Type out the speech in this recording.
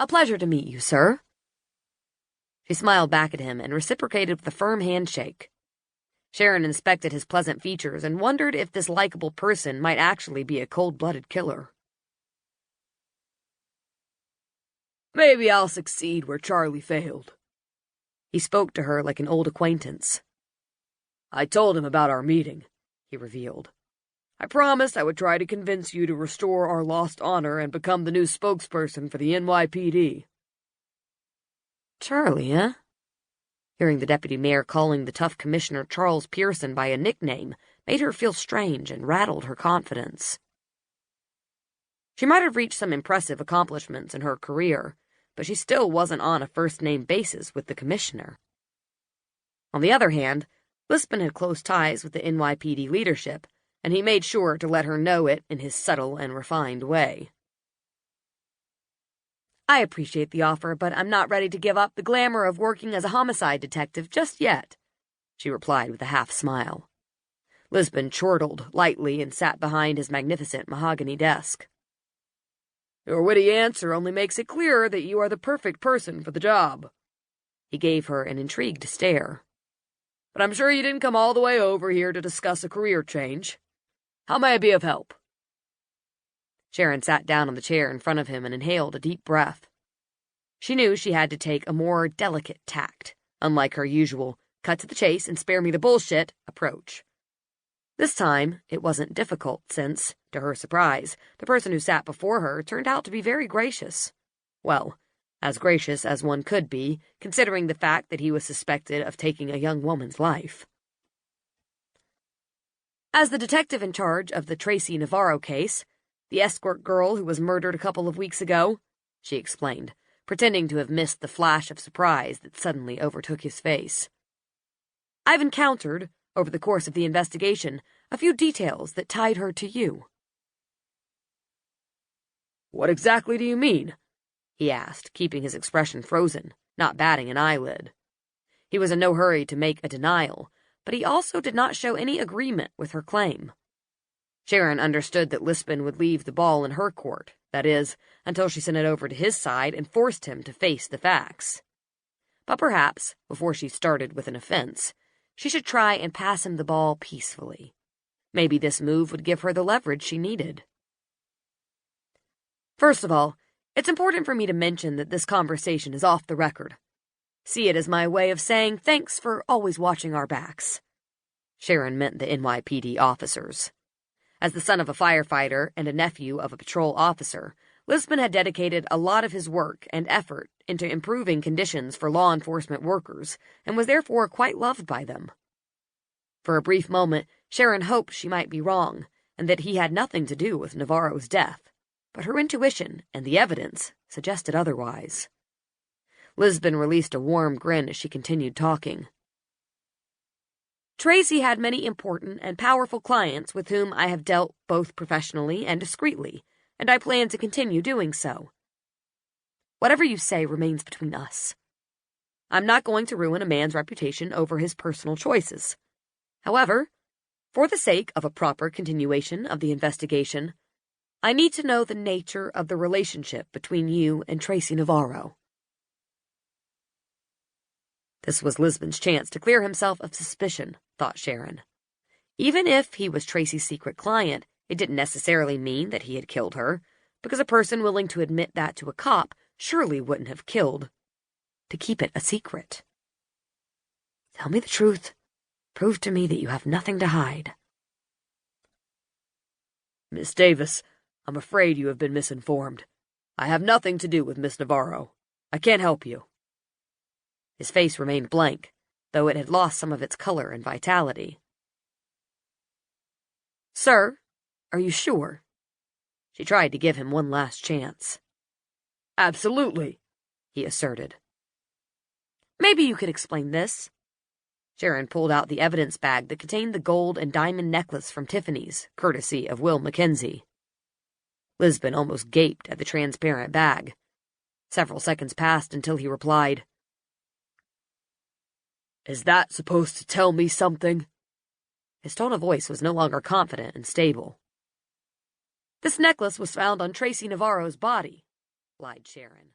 A pleasure to meet you, sir." She smiled back at him and reciprocated with a firm handshake. Sharon inspected his pleasant features and wondered if this likable person might actually be a cold-blooded killer. "Maybe I'll succeed where Charlie failed." He spoke to her like an old acquaintance. "I told him about our meeting," he revealed. "I promised I would try to convince you to restore our lost honor and become the new spokesperson for the NYPD. "Charlie, eh?" Hearing the deputy mayor calling the tough commissioner Charles Pearson by a nickname made her feel strange and rattled her confidence. She might have reached some impressive accomplishments in her career, but she still wasn't on a first-name basis with the commissioner. On the other hand, Lisbon had close ties with the NYPD leadership, and he made sure to let her know it in his subtle and refined way. "I appreciate the offer, but I'm not ready to give up the glamour of working as a homicide detective just yet," she replied with a half-smile. Lisbon chortled lightly and sat behind his magnificent mahogany desk. "Your witty answer only makes it clearer that you are the perfect person for the job." He gave her an intrigued stare. "But I'm sure you didn't come all the way over here to discuss a career change. How may I be of help?" Sharon sat down on the chair in front of him and inhaled a deep breath. She knew she had to take a more delicate tact, unlike her usual cut-to-the-chase and spare-me-the-bullshit approach. This time, it wasn't difficult since, to her surprise, the person who sat before her turned out to be very gracious. Well, as gracious as one could be, considering the fact that he was suspected of taking a young woman's life. "As the detective in charge of the Tracy Navarro case, the escort girl who was murdered a couple of weeks ago," she explained, pretending to have missed the flash of surprise that suddenly overtook his face. "I've encountered, over the course of the investigation, a few details that tied her to you." "What exactly do you mean?" he asked, keeping his expression frozen, not batting an eyelid. He was in no hurry to make a denial, but he also did not show any agreement with her claim. Sharon understood that Lisbon would leave the ball in her court, that is, until she sent it over to his side and forced him to face the facts. But perhaps, before she started with an offense, she should try and pass him the ball peacefully. Maybe this move would give her the leverage she needed. "First of all, it's important for me to mention that this conversation is off the record. See it as my way of saying thanks for always watching our backs." Sharon meant the NYPD officers. As the son of a firefighter and a nephew of a patrol officer, Lisbon had dedicated a lot of his work and effort into improving conditions for law enforcement workers and was therefore quite loved by them. For a brief moment, Sharon hoped she might be wrong and that he had nothing to do with Navarro's death, but her intuition and the evidence suggested otherwise. Lisbon released a warm grin as she continued talking. "Tracy had many important and powerful clients with whom I have dealt both professionally and discreetly, and I plan to continue doing so. Whatever you say remains between us. I'm not going to ruin a man's reputation over his personal choices. However, for the sake of a proper continuation of the investigation, I need to know the nature of the relationship between you and Tracy Navarro." This was Lisbon's chance to clear himself of suspicion, thought Sharon. Even if he was Tracy's secret client, it didn't necessarily mean that he had killed her, because a person willing to admit that to a cop surely wouldn't have killed to keep it a secret. "Tell me the truth. Prove to me that you have nothing to hide." "Miss Davis, I'm afraid you have been misinformed. I have nothing to do with Miss Navarro. I can't help you." His face remained blank, though it had lost some of its color and vitality. "Sir, are you sure?" She tried to give him one last chance. "Absolutely," he asserted. "Maybe you could explain this." Sharon pulled out the evidence bag that contained the gold and diamond necklace from Tiffany's, courtesy of Will Mackenzie. Lisbon almost gaped at the transparent bag. Several seconds passed until he replied, "Is that supposed to tell me something?" His tone of voice was no longer confident and stable. "This necklace was found on Tracy Navarro's body," lied Sharon.